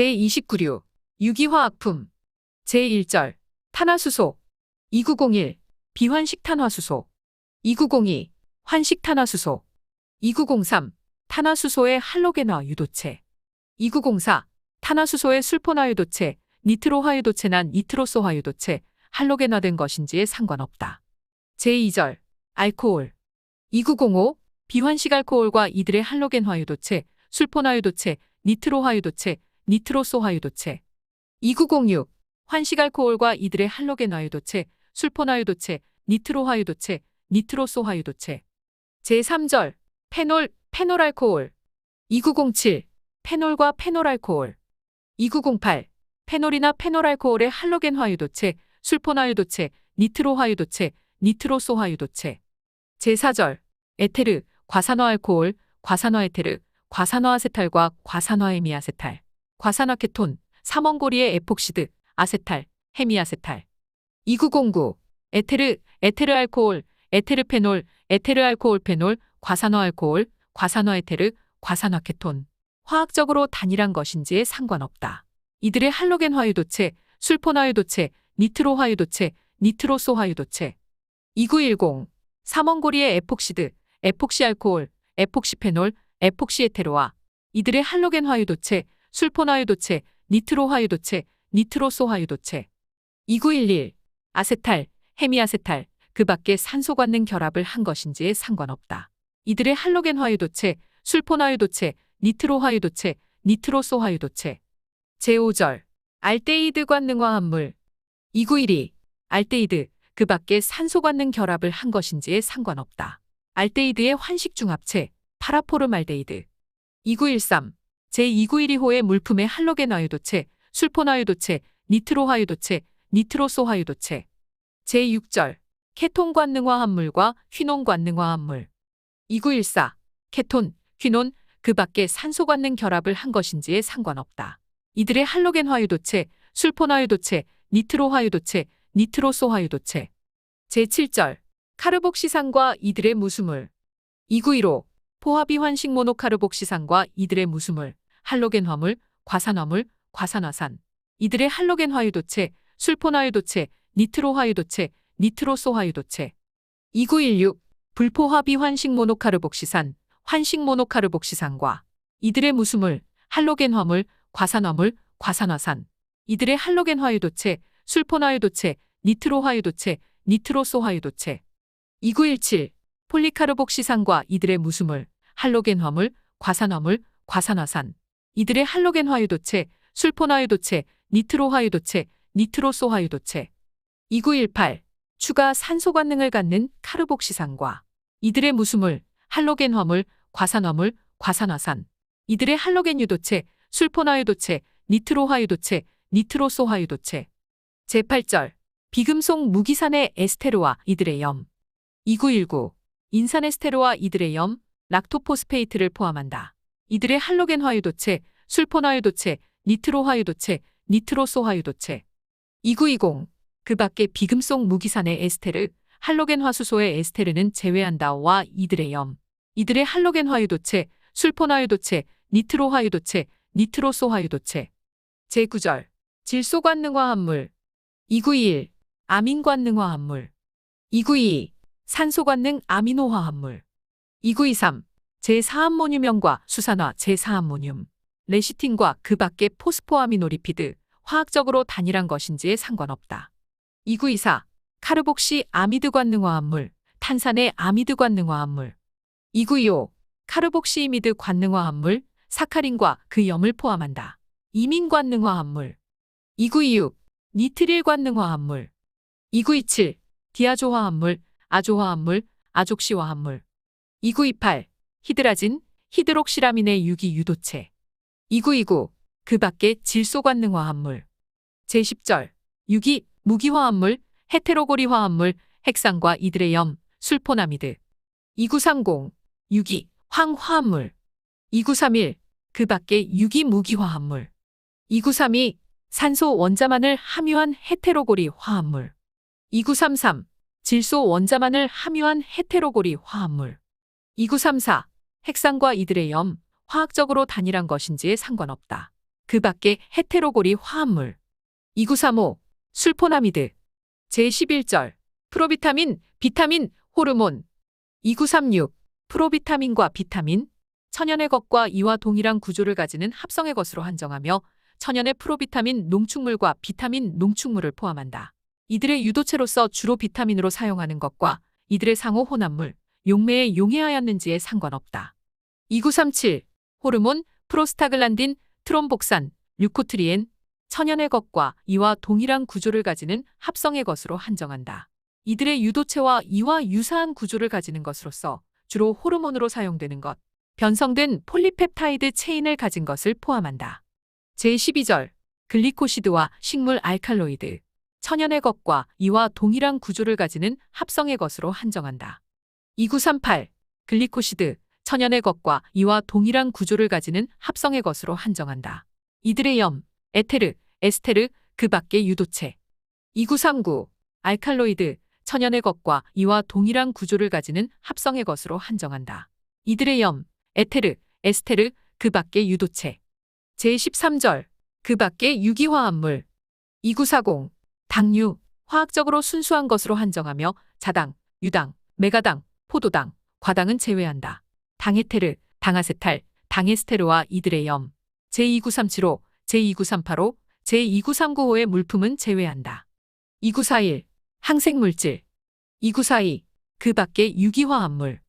제29류 유기화학품 제1절 탄화수소 2901 비환식탄화수소 2902 환식탄화수소 2903 탄화수소의 할로겐화 유도체 2904 탄화수소의 술포나유도체 니트로화유도체난 니트로소화유도체 할로겐화된 것인지에 상관없다. 제2절 알코올 2905 비환식 알코올과 이들의 할로겐화유도체 술포나유도체 니트로화유도체 니트로소화유도체 2906 환식 알코올과 이들의 할로겐화유도체 술포나유도체 니트로화유도체 니트로소화유도체 제3절 페놀 페놀알코올 2907 페놀과 페놀알코올 2908 페놀이나 페놀알코올의 할로겐화유도체 술포나유도체 니트로화유도체 니트로소화유도체 제4절 에테르 과산화알코올 과산화에테르 과산화아세탈과 과산화헤미아세탈 과산화케톤 삼원고리의 에폭시드 아세탈 헤미아세탈 2909 에테르 에테르알코올 에테르페놀 에테르알코올페놀 과산화알코올 과산화에테르 과산화케톤 화학적으로 단일한 것인지에 상관없다. 이들의 할로겐 화유도체 술포나유도체 니트로화유도체 니트로소화유도체 2910 삼원고리의 에폭시드 에폭시알코올 에폭시페놀 에폭시에테르와 이들의 할로겐 화유도체 술포나유도체 니트로화유도체 니트로소화유도체 2911 아세탈 헤미아세탈 그 밖에 산소 갖는 결합을 한 것인지에 상관없다. 이들의 할로겐 화유도체 술포나유도체 니트로화유도체 니트로소화유도체 제5절 알데히드 관능화합물 2912 알데히드 그 밖에 산소 갖는 결합을 한 것인지에 상관없다. 알데히드의 환식중합체 파라포름알데히드 2913 제2912호의 물품의 할로겐 화유도체 술포나유도체 니트로화유도체 니트로소화유도체 제6절 케톤 관능화합물과 휘논 관능화합물 2914 케톤, 휘논 그 밖에 산소 갖는 결합을 한 것인지에 상관없다. 이들의 할로겐 화유도체 술포나유도체 니트로화유도체 니트로소화유도체 제7절 카르복시산과 이들의 무수물 2915 포화비환식 모노카르복시산과 이들의 무수물 할로겐 화물 과산화물 과산화산 이들의 할로겐 화유도체 술포나유도체 니트로화유도체 니트로소화유도체 2916 불포화비환식 모노카르복시산 환식 모노카르복시산과 이들의 무수물 할로겐 화물 과산화물 과산화산 이들의 할로겐 화유도체 술포나유도체 니트로화유도체 니트로소화유도체 2917 폴리카르복시산과 이들의 무수물 할로겐 화물 과산화물 과산화산 이들의 할로겐 화유도체 술포나유도체 니트로화유도체 니트로소화유도체 2918 추가 산소 관능을 갖는 카르복시산과 이들의 무수물 할로겐 화물 과산화물 과산화산 이들의 할로겐 유도체 술포나유도체 니트로화유도체 니트로소화유도체 제8절 비금속 무기산의 에스테르와 이들의 염 2919 인산에스테르와 이들의 염 락토포스페이트를 포함한다. 이들의 할로겐 화유도체 술포나유도체 니트로화유도체 니트로소화유도체 2920 그 밖에 비금속 무기산의 에스테르 할로겐 화수소의 에스테르는 제외한다와 이들의 염 이들의 할로겐 화유도체 술포나유도체 니트로화유도체 니트로소화유도체 제9절 질소관능화합물 2921 아민관능화합물 2922 산소관능 아미노화합물 2923 제4암모늄염과 수산화 제4암모늄 레시틴과 그 밖의 포스포아미노리피드 화학적으로 단일한 것인지에 상관없다. 2924 카르복시 아미드 관능화합물 탄산의 아미드 관능화합물 2925 카르복시 이미드 관능화합물 사카린과 그 염을 포함한다. 이민 관능화합물 2926 니트릴 관능화합물 2927 디아조화합물 아조화합물 아족시화합물 2928 히드라진 히드록시라민의 유기 유도체 2929 그 밖에 질소 관능화합물 제10절 유기 무기화합물 헤테로고리 화합물 핵산과 이들의 염 술포나미드 2930 유기 황화합물 2931 그 밖에 유기 무기화합물 2932 산소 원자만을 함유한 헤테로고리 화합물 2933 질소 원자만을 함유한 헤테로고리 화합물 2934 핵산과 이들의 염 화학적으로 단일한 것인지에 상관없다. 그 밖에 헤테로고리 화합물. 2935. 술포나미드. 제11절. 프로비타민, 비타민, 호르몬. 2936. 프로비타민과 비타민. 천연의 것과 이와 동일한 구조를 가지는 합성의 것으로 한정하며 천연의 프로비타민 농축물과 비타민 농축물을 포함한다. 이들의 유도체로서 주로 비타민으로 사용하는 것과 이들의 상호 혼합물, 용매에 용해하였는지에 상관없다. 2937. 호르몬, 프로스타글란딘, 트롬복산, 류코트리엔. 천연의 것과 이와 동일한 구조를 가지는 합성의 것으로 한정한다. 이들의 유도체와 이와 유사한 구조를 가지는 것으로서 주로 호르몬으로 사용되는 것, 변성된 폴리펩타이드 체인을 가진 것을 포함한다. 제12절. 글리코시드와 식물 알칼로이드. 천연의 것과 이와 동일한 구조를 가지는 합성의 것으로 한정한다. 2938. 글리코시드, 천연의 것과 이와 동일한 구조를 가지는 합성의 것으로 한정한다. 이들의 염, 에테르, 에스테르, 그 밖의 유도체. 2939. 알칼로이드, 천연의 것과 이와 동일한 구조를 가지는 합성의 것으로 한정한다. 이들의 염, 에테르, 에스테르, 그 밖의 유도체. 제13절. 그 밖의 유기화합물. 2940. 당류, 화학적으로 순수한 것으로 한정하며 자당, 유당, 메가당, 포도당, 과당은 제외한다. 당에테르, 당아세탈, 당에스테르와 이들의 염. 제29375, 제29385, 제29395의 물품은 제외한다. 2941. 항생물질. 2942. 그 밖의 유기화합물.